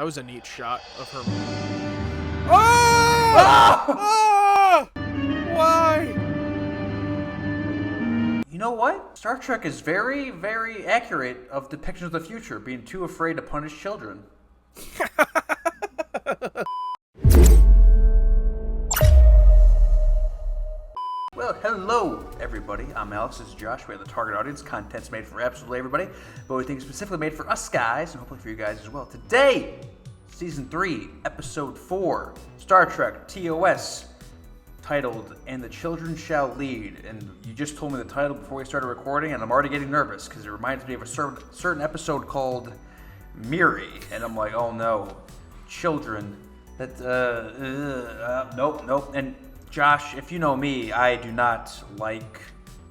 was a neat shot of her. Ah! Why? You know what? Star Trek is very, very accurate of depictions of the future, being too afraid to punish children. Well, hello, everybody. I'm Alex. This is Josh. We have the target audience. Content's made for absolutely everybody, but we think it's specifically made for us guys, and hopefully for you guys as well. Today, Season 3, Episode 4, Star Trek TOS, titled, And the Children Shall Lead. And you just told me the title before we started recording, and I'm already getting nervous, because it reminds me of a certain episode called Miri, and I'm like, oh no, children. Nope. And Josh, if you know me, I do not like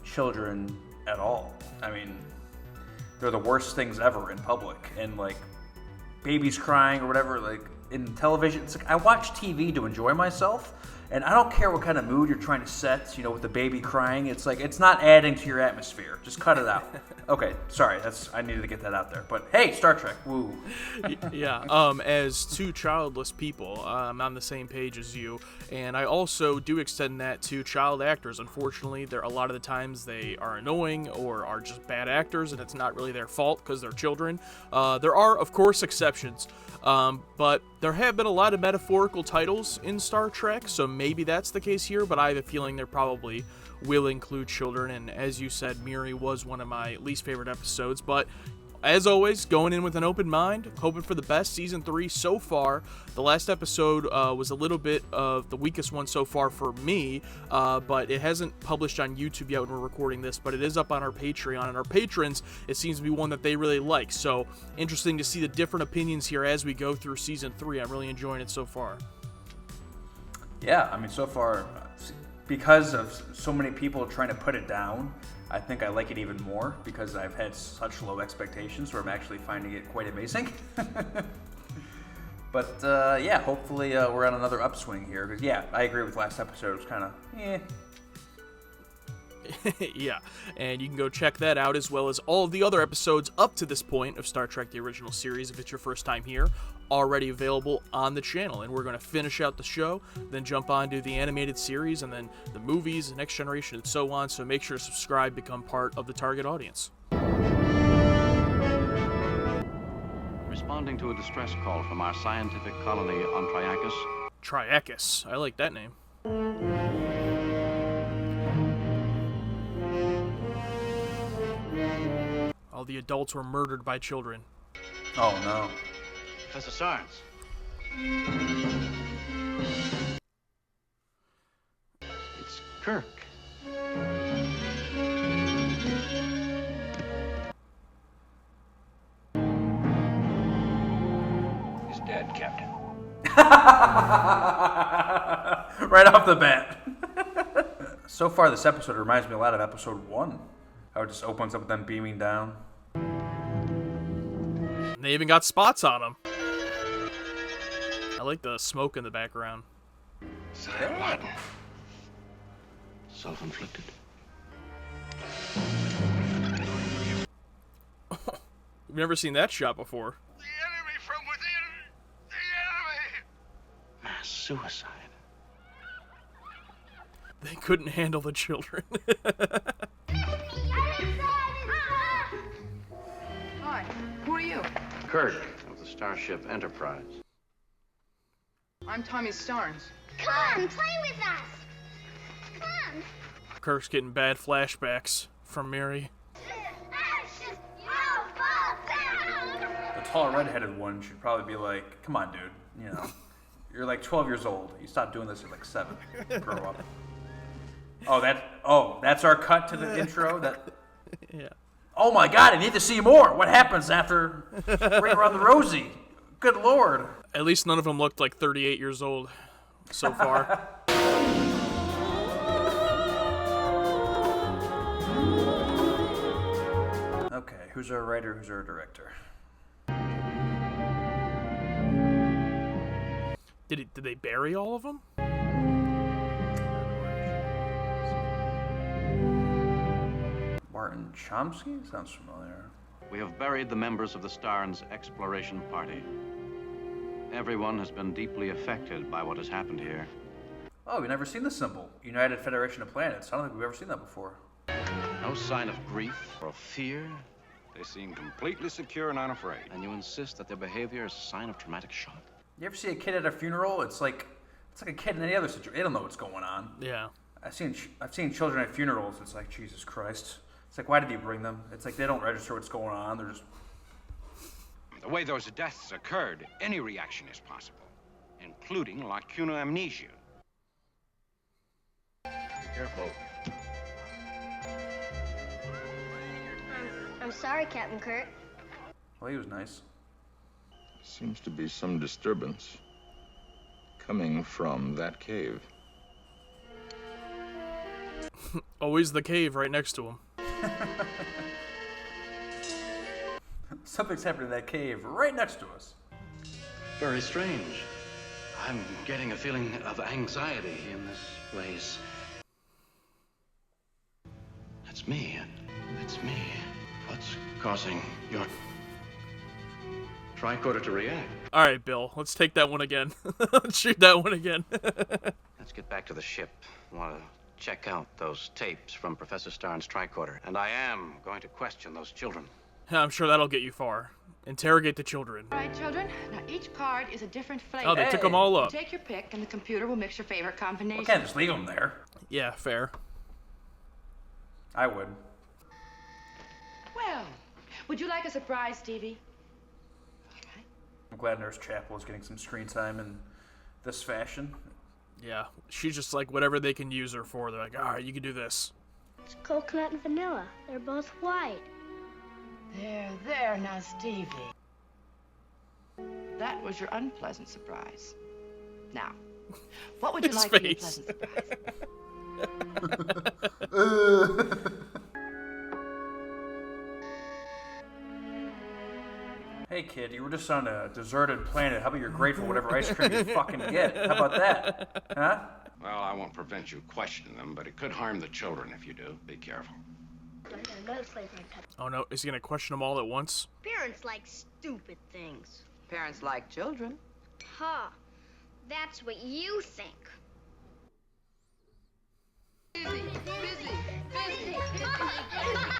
children at all. I mean, they're the worst things ever in public. And like babies crying or whatever, like in television, it's like I watch TV to enjoy myself. And I don't care what kind of mood you're trying to set, with the baby crying. It's like, it's not adding to your atmosphere. Just cut it out. Okay, sorry, I needed to get that out there. But hey, Star Trek, woo. Yeah, as two childless people, I'm on the same page as you. And I also do extend that to child actors. Unfortunately, a lot of the times they are annoying or are just bad actors, and it's not really their fault because they're children. There are, of course, exceptions. But there have been a lot of metaphorical titles in Star Trek, so maybe that's the case here, but I have a feeling there probably will include children, and as you said, Miri was one of my least favorite episodes, but as always, going in with an open mind, hoping for the best. Season 3 so far. The last episode was a little bit of the weakest one so far for me, but it hasn't published on YouTube yet when we're recording this, but it is up on our Patreon, and our patrons, it seems to be one that they really like. So, interesting to see the different opinions here as we go through Season 3. I'm really enjoying it so far. Yeah, I mean, so far, because of so many people trying to put it down, I think I like it even more because I've had such low expectations where I'm actually finding it quite amazing. But yeah, hopefully we're on another upswing here. Because yeah, I agree with last episode. It was kind of Yeah, and you can go check that out as well as all of the other episodes up to this point of Star Trek The Original Series if it's your first time here, already available on the channel. And we're going to finish out the show, then jump on to the animated series, and then the movies, the Next Generation, and so on. So make sure to subscribe, become part of the target audience. Responding to a distress call from our scientific colony on Triacus. Triacus, I like that name. All the adults were murdered by children. Oh no. Professor Sarnes. It's Kirk. He's dead, Captain. Right off the bat. So far, this episode reminds me a lot of Episode 1. How it just opens up with them beaming down. And they even got spots on them. I like the smoke in the background. Martin. Self-inflicted. We've never seen that shot before. The enemy from within! The enemy! Mass suicide. They couldn't handle the children. Hi, who are you? Kirk of the Starship Enterprise. I'm Tommy Starnes. Come on, play with us. Come. Kirk's getting bad flashbacks from Miri. Ashes, you fall down. The tall redheaded one should probably be like, come on, dude. You're like 12 years old. You stopped doing this at like 7. Grow up. That's our cut to the intro? Yeah. Oh my god, I need to see more. What happens after Ring Around the Rosie? Good lord. At least none of them looked like 38 years old so far. Okay, who's our writer, who's our director? Did they bury all of them? Martin Chomsky? Sounds familiar. We have buried the members of the Starnes Exploration Party. Everyone has been deeply affected by what has happened here. Oh, we've never seen the symbol. United Federation of Planets. I don't think we've ever seen that before. No sign of grief or fear. They seem completely secure and unafraid. And you insist that their behavior is a sign of traumatic shock? You ever see a kid at a funeral? It's like a kid in any other situation. They don't know what's going on. Yeah. I've seen children at funerals. It's like, Jesus Christ. It's like, why did you bring them? It's like they don't register what's going on. They're just... The way those deaths occurred, any reaction is possible, including lacuna amnesia. Be careful. I'm sorry, Captain Kurt. Well, he was nice. Seems to be some disturbance coming from that cave. Always the cave right next to him. Something's happening in that cave right next to us. Very strange. I'm getting a feeling of anxiety in this place. It's me. It's me. What's causing your tricorder to react? All right, Bill. Let's take that one again. Let's shoot that one again. Let's get back to the ship. I want to check out those tapes from Professor Starn's tricorder. And I am going to question those children. I'm sure that'll get you far. Interrogate the children. All right, children. Now, each card is a different flavor. Oh, they took them all up. Take your pick, and the computer will mix your favorite combination. We can't just leave them there. Yeah, fair. I would. Well, would you like a surprise, Stevie? Okay. I'm glad Nurse Chapel is getting some screen time in this fashion. Yeah, she's just like whatever they can use her for. They're like, all right, you can do this. It's coconut and vanilla. They're both white. There, now, Stevie. That was your unpleasant surprise. Now, what would you His like for your face. pleasant surprise? Hey kid, you were just on a deserted planet. How about you're grateful for whatever ice cream you fucking get? How about that? Huh? Well, I won't prevent you questioning them, but it could harm the children if you do. Be careful. Oh no, is he gonna question them all at once? Parents like stupid things. Parents like children. Huh. That's what you think.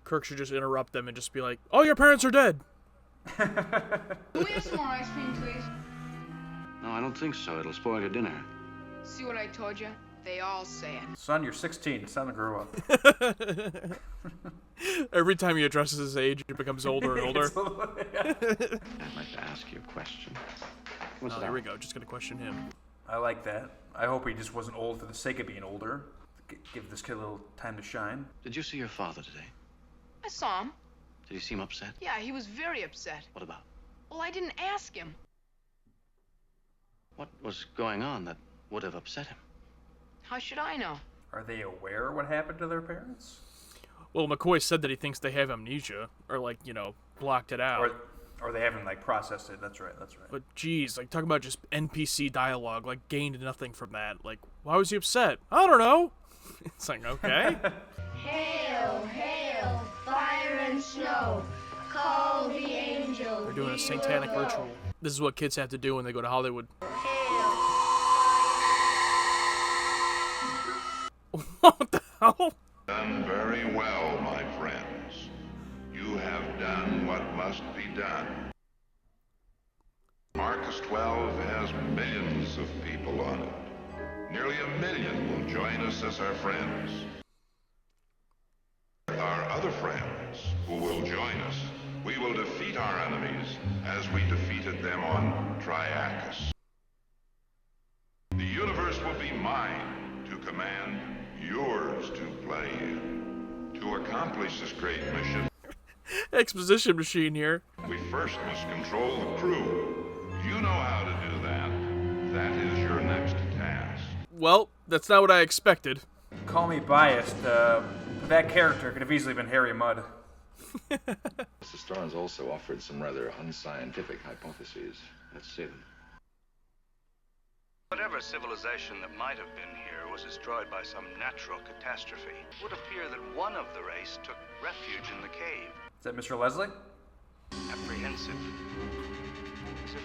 Kirk should just interrupt them and just be like, "Oh, your parents are dead." Can we have some more ice cream, please? No, I don't think so. It'll spoil your dinner. See what I told you? They all say it. Son, you're 16. It's time to grow up. Every time he addresses his age, it becomes older and older. I'd like to ask you a question. What's Oh, that? here we go. Just gonna question him. I like that. I hope he just wasn't old for the sake of being older. Give this kid a little time to shine. Did you see your father today? I saw him. Did he seem upset? Yeah, he was very upset. What about? Well, I didn't ask him. What was going on that would have upset him? How should I know? Are they aware what happened to their parents? Well, McCoy said that he thinks they have amnesia, or like, blocked it out. Or they haven't, processed it. That's right. But geez, talking about just NPC dialogue, gained nothing from that. Why was he upset? I don't know. It's like, okay. Hail, hail, fire and snow. Call the angels. They're doing a satanic ritual. This is what kids have to do when they go to Hollywood. What the hell? Done very well, my friends. You have done what must be done. Marcus 12 has millions of people on it. Nearly 1 million will join us as our friends. Our other friends who will join us, we will defeat our enemies as we defeated them on Triacus. The universe will be mine to command, yours to play in. To accomplish this great mission, Exposition machine here. we first must control the crew. You know how to do that. That is your next task. Well, that's not what I expected. Call me biased, but that character could have easily been Harry Mudd. Mr. Starnes also offered some rather unscientific hypotheses. Let's see them. Whatever civilization that might have been here was destroyed by some natural catastrophe. It would appear that one of the race took refuge in the cave. Is that Mr. Leslie? Apprehensive. As if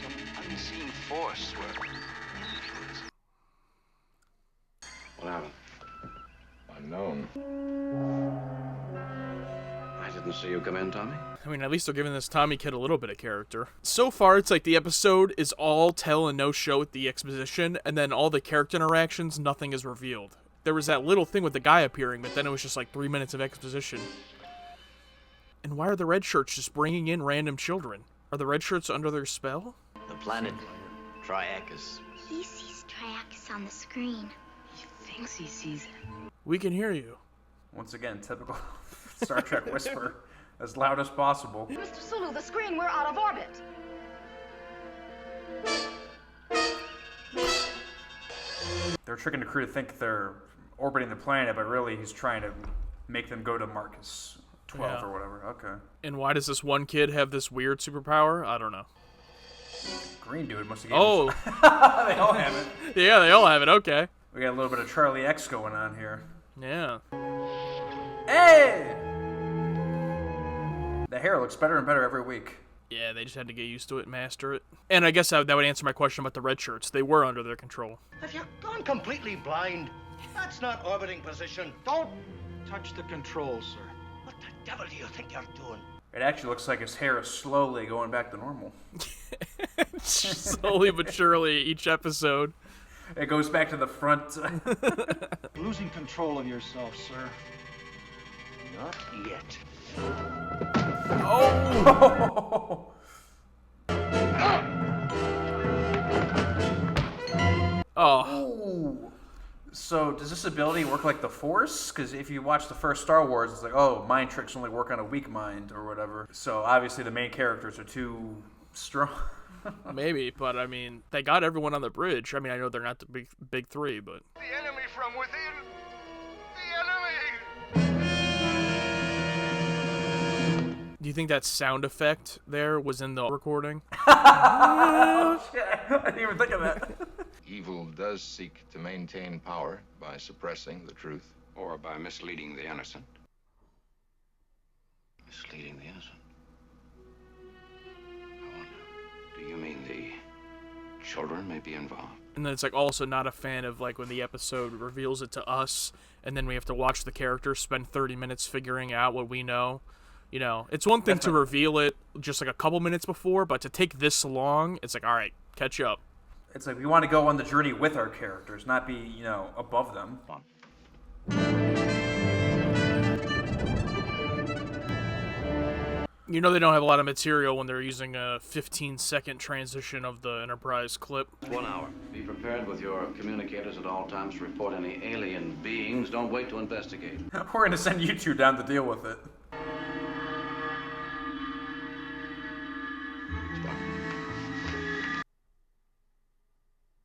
some unseen force where... What happened? Unknown. I didn't see you come in, Tommy. I mean, at least they're giving this Tommy kid a little bit of character. So far, it's like the episode is all tell and no show with the exposition, and then all the character interactions, nothing is revealed. There was that little thing with the guy appearing, but then it was just like 3 minutes of exposition. And why are the red shirts just bringing in random children? Are the red shirts under their spell? The planet Triacus. He sees Triacus on the screen. He thinks he sees it. We can hear you. Once again, typical Star Trek whisper, as loud as possible. Mr. Sulu, the screen, we're out of orbit. They're tricking the crew to think they're orbiting the planet, but really he's trying to make them go to Marcus 12 or whatever. Okay. And why does this one kid have this weird superpower? I don't know. Green dude must have Oh. They all have it. Yeah, they all have it. Okay. We got a little bit of Charlie X going on here. Yeah. Hey! The hair looks better and better every week. Yeah, they just had to get used to it, master it. And I guess that would answer my question about the red shirts. They were under their control. Have you gone completely blind? That's not orbiting position. Don't touch the controls, sir. What the devil do you think you're doing? It actually looks like his hair is slowly going back to normal. Slowly but surely, each episode. It goes back to the front. Losing control of yourself, sir. Not yet. Oh! Oh. So does this ability work like the Force? Because if you watch the first Star Wars, it's like, oh, mind tricks only work on a weak mind or whatever. So obviously the main characters are too strong. Maybe, but I mean, they got everyone on the bridge. I mean, I know they're not the big three, but... The enemy from within! The enemy! Do you think that sound effect there was in the recording? Oh, shit. I didn't even think of that. Evil does seek to maintain power by suppressing the truth. Or by misleading the innocent. Misleading the innocent? I wonder, do you mean the children may be involved? And then it's like also not a fan of like when the episode reveals it to us, and then we have to watch the characters spend 30 minutes figuring out what we know. You know, it's one thing to reveal it just like a couple minutes before, but to take this long, it's like, all right, catch up. It's like we want to go on the journey with our characters, not be, you know, above them. You know they don't have a lot of material when they're using a 15-second transition of the Enterprise clip. 1 hour. Be prepared with your communicators at all times to report any alien beings. Don't wait to investigate. We're going to send you two down to deal with it.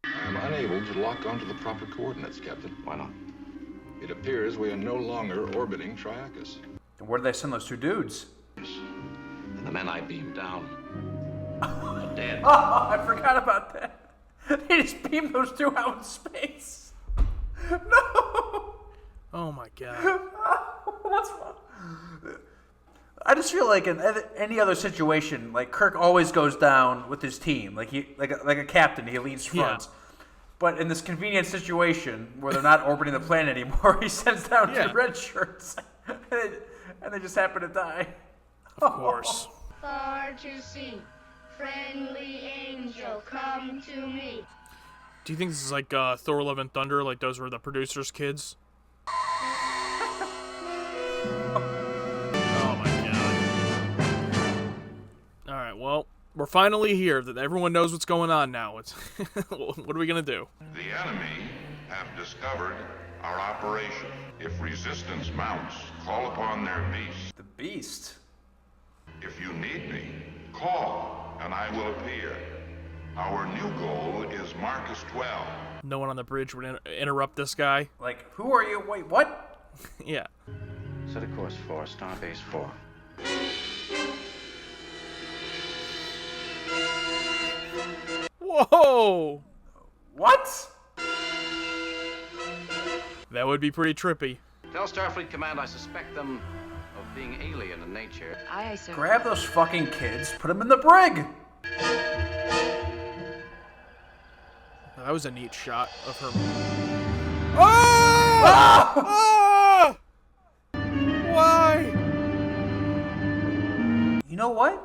I am unable to lock onto the proper coordinates, Captain. Why not? It appears we are no longer orbiting Triacus. And where did they send those two dudes? And the men I beamed down are dead. Oh, I forgot about that. They just beamed those two out in space. No! Oh my god. What's wrong? I just feel like in any other situation, like Kirk always goes down with his team, like a captain, he leads front. Yeah. But in this convenient situation where they're not orbiting the planet anymore, he sends down two red shirts, and they just happen to die. Of course. Far to see, friendly angel, come to me. Do you think this is like Thor: Love and Thunder? Like those were the producers' kids? Oh my god. Alright, well, we're finally here. That everyone knows what's going on now. It's what are we gonna do? The enemy have discovered our operation. If resistance mounts, call upon their beast. The beast? If you need me, call, and I will appear. Our new goal is Marcus 12. No one on the bridge would interrupt this guy. Like, who are you? Wait, what? Yeah. Set a course for Starbase 4. Whoa! What? That would be pretty trippy. Tell Starfleet Command I suspect them of being alien in nature. Aye, sir. Grab those fucking kids, put them in the brig! That was a neat shot of her. Oh! Why? You know what?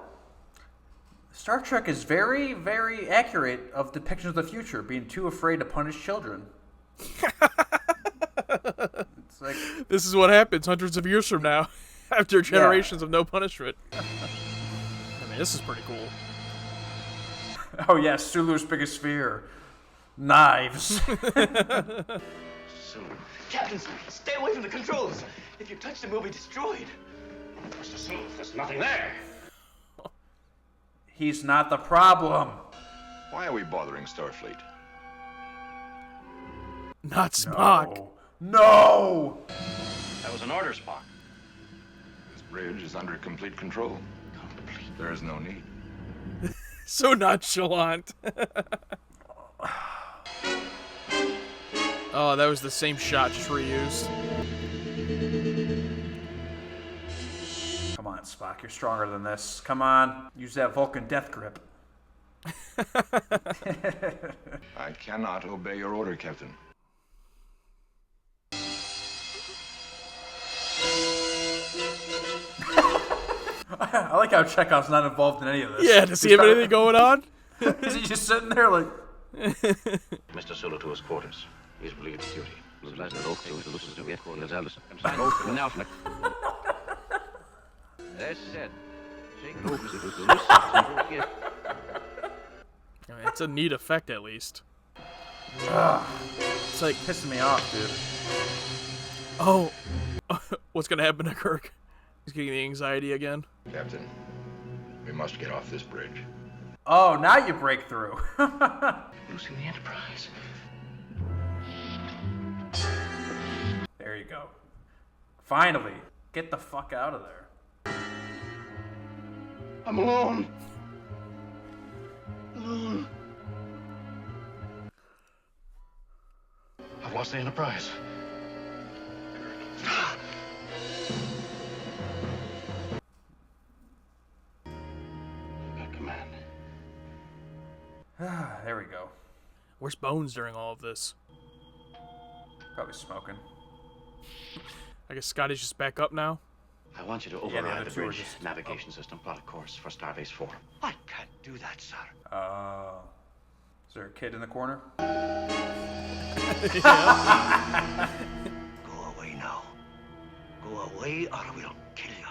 Star Trek is very, very accurate of depictions of the future, being too afraid to punish children. It's like, this is what happens hundreds of years from now, after generations of no punishment. I mean, this is pretty cool. Oh yeah, Sulu's biggest fear. Knives. Captain, stay away from the controls. If you touch them, we'll be destroyed. Mr. Sulu, there's nothing there. He's not the problem. Why are we bothering Starfleet? Not Spock. No! That was an order, Spock. This bridge is under complete control. There is no need. So nonchalant. Oh, that was the same shot, just reused. Come on, Spock, you're stronger than this. Come on, use that Vulcan death grip. I cannot obey your order, Captain. I like how Chekhov's not involved in any of this. Yeah, does he have anything going on? Is he just sitting there like... Mr. Sulu to his quarters. He's relieved of duty. I mean, it's a neat effect, at least. It's like pissing me off, dude. Oh, what's gonna happen to Kirk? He's getting the anxiety again. Captain, we must get off this bridge. Oh, now you break through. Losing the Enterprise. There you go. Finally, get the fuck out of there. I'm alone. I've lost the Enterprise. You got command. There we go. Where's Bones during all of this? Probably smoking. I guess Scotty's just back up now. I want you to the override other the two are bridge just- navigation system plot a course for Starbase 4. I can't do that, sir. Is there a kid in the corner? Go away now. Go away or we'll kill you.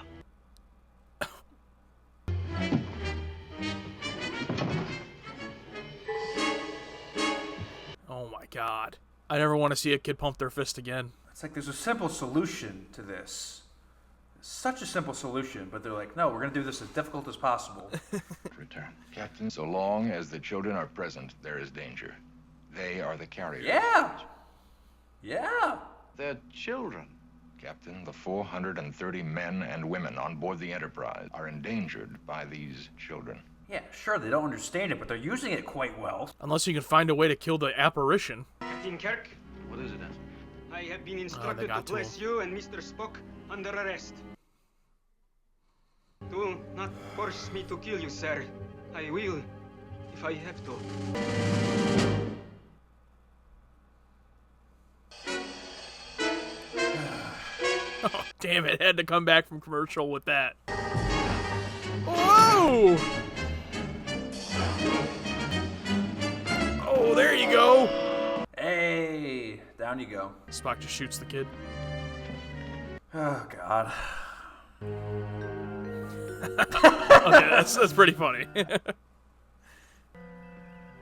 Oh my god. I never want to see a kid pump their fist again. It's like there's a simple solution to this. Such a simple solution, but they're like, no, we're going to do this as difficult as possible. Return. Captain, so long as the children are present, there is danger. They are the carriers. Yeah! Yeah! They're children. Captain, the 430 men and women on board the Enterprise are endangered by these children. Yeah, sure, they don't understand it, but they're using it quite well. Unless you can find a way to kill the apparition. Captain Kirk, What is it, Ed? I have been instructed to got to place him. you and Mr. Spock under arrest. Do not force me to kill you, sir. I will, if I have to. Oh, damn it. Had to come back from commercial with that. Whoa! Oh, there you go. Hey, down you go. Spock just shoots the kid. Oh, God. Okay, that's pretty funny. The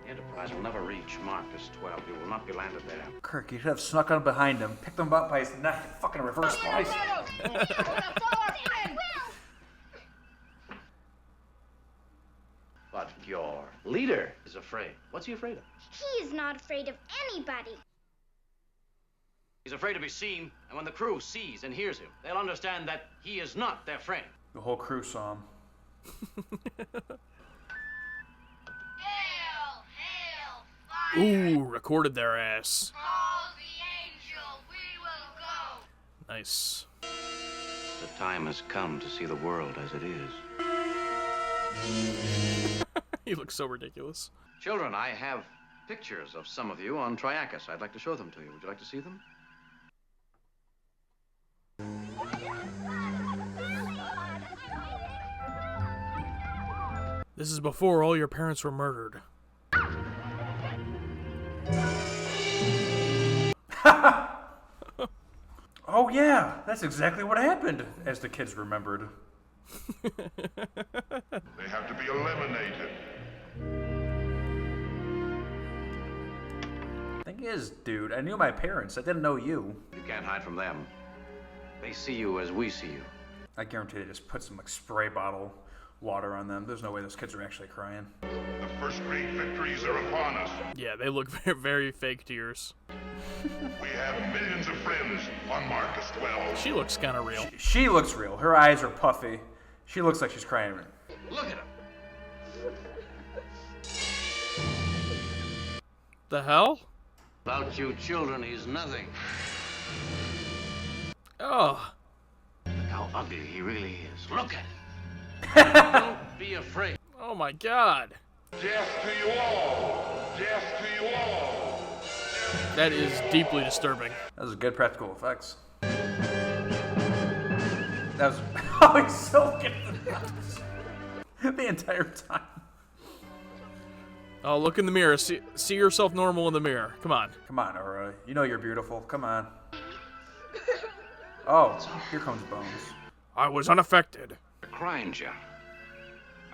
Enterprise will never reach Marcus 12. You will not be landed there. Kirk, you should have snuck on behind him, picked him up by his neck, fucking reverse slice. But your leader is afraid. What's he afraid of? He is not afraid of anybody. He's afraid to be seen, and when the crew sees and hears him, they'll understand that he is not their friend. The whole crew saw him. Hail, hail, fire. Ooh, recorded their ass. Call the angel, we will go. Nice. The time has come to see the world as it is. He looks so ridiculous. Children, I have pictures of some of you on Triacus. I'd like to show them to you. Would you like to see them? This is before all your parents were murdered. Oh yeah, that's exactly what happened, as the kids remembered. They have to be eliminated. Thing is, dude, I knew my parents. I didn't know you. You can't hide from them. They see you as we see you. I guarantee they just put some like spray bottle water on them. There's no way those kids are actually crying. The first great victories are upon us. Yeah, they look very, very fake tears. We have millions of friends on Marcus 12. She looks kind of real. She looks real. Her eyes are puffy. She looks like she's crying. Look at him. The hell? Without you children, he's nothing. Oh. Look how ugly he really is. Look at him. Don't be afraid. Oh my God. Death to you all. Death to you all. That is deeply disturbing. That was good practical effects. That was... Oh, he's so good. The entire time. Oh, look in the mirror. See yourself normal in the mirror. Come on. Come on, Aura. You know you're beautiful. Come on. Oh, here comes Bones. I was unaffected. You're crying, Jim.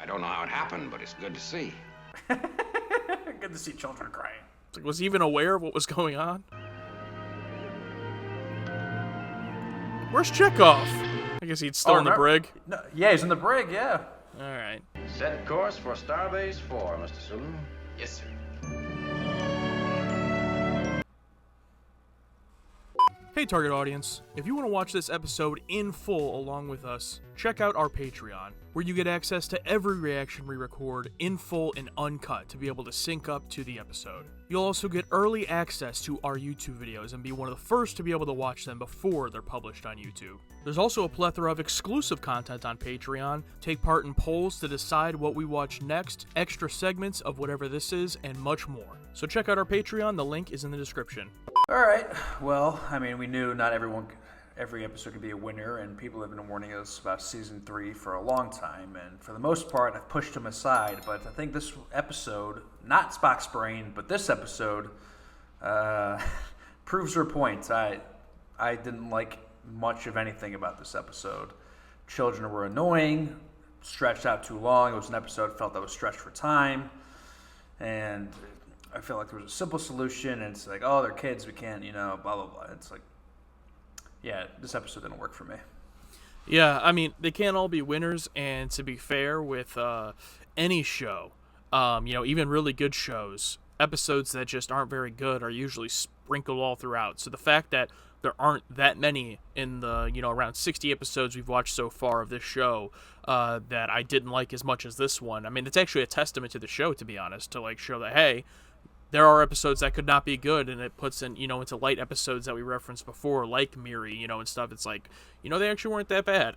I don't know how it happened, but it's good to see. Good to see children crying. Like, was he even aware of what was going on? Where's Chekhov? I guess he's still in the brig. No, yeah, he's in the brig, yeah. Alright. Set course for Starbase 4, Mr. Sulu. Yes, sir. Hey target audience, if you want to watch this episode in full along with us, check out our Patreon, where you get access to every reaction we record in full and uncut to be able to sync up to the episode. You'll also get early access to our YouTube videos and be one of the first to be able to watch them before they're published on YouTube. There's also a plethora of exclusive content on Patreon, take part in polls to decide what we watch next, extra segments of whatever this is, and much more. So check out our Patreon, the link is in the description. Alright, well, I mean, we knew not every episode could be a winner, and people have been warning us about Season 3 for a long time, and for the most part, I've pushed them aside, but I think this episode, not Spock's brain, but this episode, proves her point. I didn't like much of anything about this episode. Children were annoying, stretched out too long. It was an episode I felt that was stretched for time, and I feel like there was a simple solution, and it's like, oh, they're kids, we can't, blah, blah, blah. It's like, yeah, this episode didn't work for me. Yeah, I mean, they can't all be winners, and to be fair with any show, even really good shows, episodes that just aren't very good are usually sprinkled all throughout. So the fact that there aren't that many in the, around 60 episodes we've watched so far of this show that I didn't like as much as this one, I mean, it's actually a testament to the show, to be honest, to, like, show that, hey, there are episodes that could not be good, and it puts in, into light episodes that we referenced before, like Miri, and stuff. It's like, they actually weren't that bad.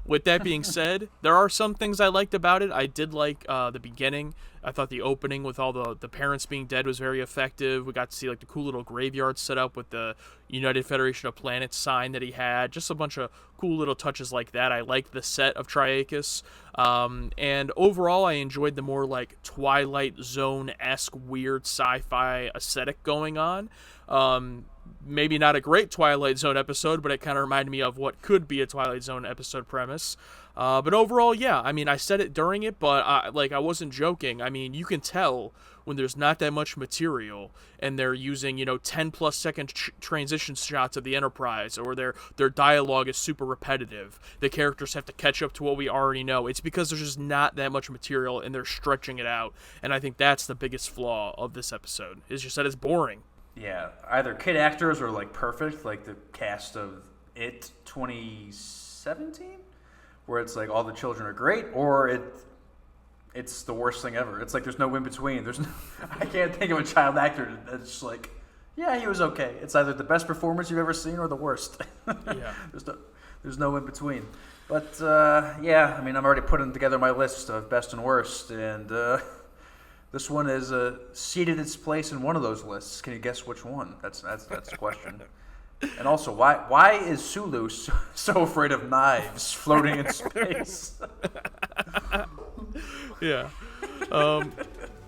With that being said, there are some things I liked about it. I did like the beginning. I thought the opening with all the parents being dead was very effective. We got to see, like, the cool little graveyard set up with the United Federation of Planets sign that he had. Just a bunch of cool little touches like that. I liked the set of Triacus. And overall, I enjoyed the more, like, Twilight Zone-esque weird sci-fi aesthetic going on. Maybe not a great Twilight Zone episode, but it kind of reminded me of what could be a Twilight Zone episode premise. But overall, yeah, I mean, I said it during it, but I wasn't joking. I mean, you can tell when there's not that much material and they're using, 10 plus second transition shots of the Enterprise, or their dialogue is super repetitive. The characters have to catch up to what we already know. It's because there's just not that much material and they're stretching it out. And I think that's the biggest flaw of this episode, is just that it's boring. Yeah, either kid actors are, like, perfect, like the cast of It 2017, where it's like all the children are great, or it's the worst thing ever. It's like there's no in between. I can't think of a child actor that's just like, yeah, he was okay. It's either the best performance you've ever seen or the worst. Yeah. There's no in between. But yeah, I mean, I'm already putting together my list of best and worst, and This one is seated its place in one of those lists. Can you guess which one? That's the question. And also, why is Sulu so afraid of knives floating in space? Yeah.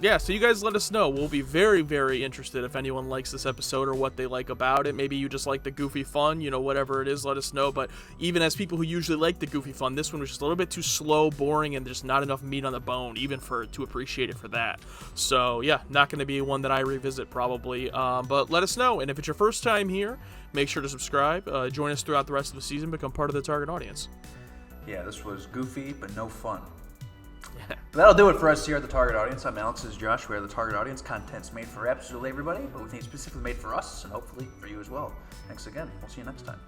Yeah, so you guys let us know. We'll be very, very interested if anyone likes this episode or what they like about it. Maybe you just like the goofy fun, whatever it is, let us know. But even as people who usually like the goofy fun, this one was just a little bit too slow, boring, and there's not enough meat on the bone, even to appreciate it for that. So, yeah, not going to be one that I revisit probably. But let us know. And if it's your first time here, make sure to subscribe. Join us throughout the rest of the season. Become part of the target audience. Yeah, this was goofy, but no fun. That'll do it for us here at the Target Audience. I'm Alex, this is Josh. We're the Target Audience. Content's made for absolutely everybody, but we think it's specifically made for us and hopefully for you as well. Thanks again. We'll see you next time.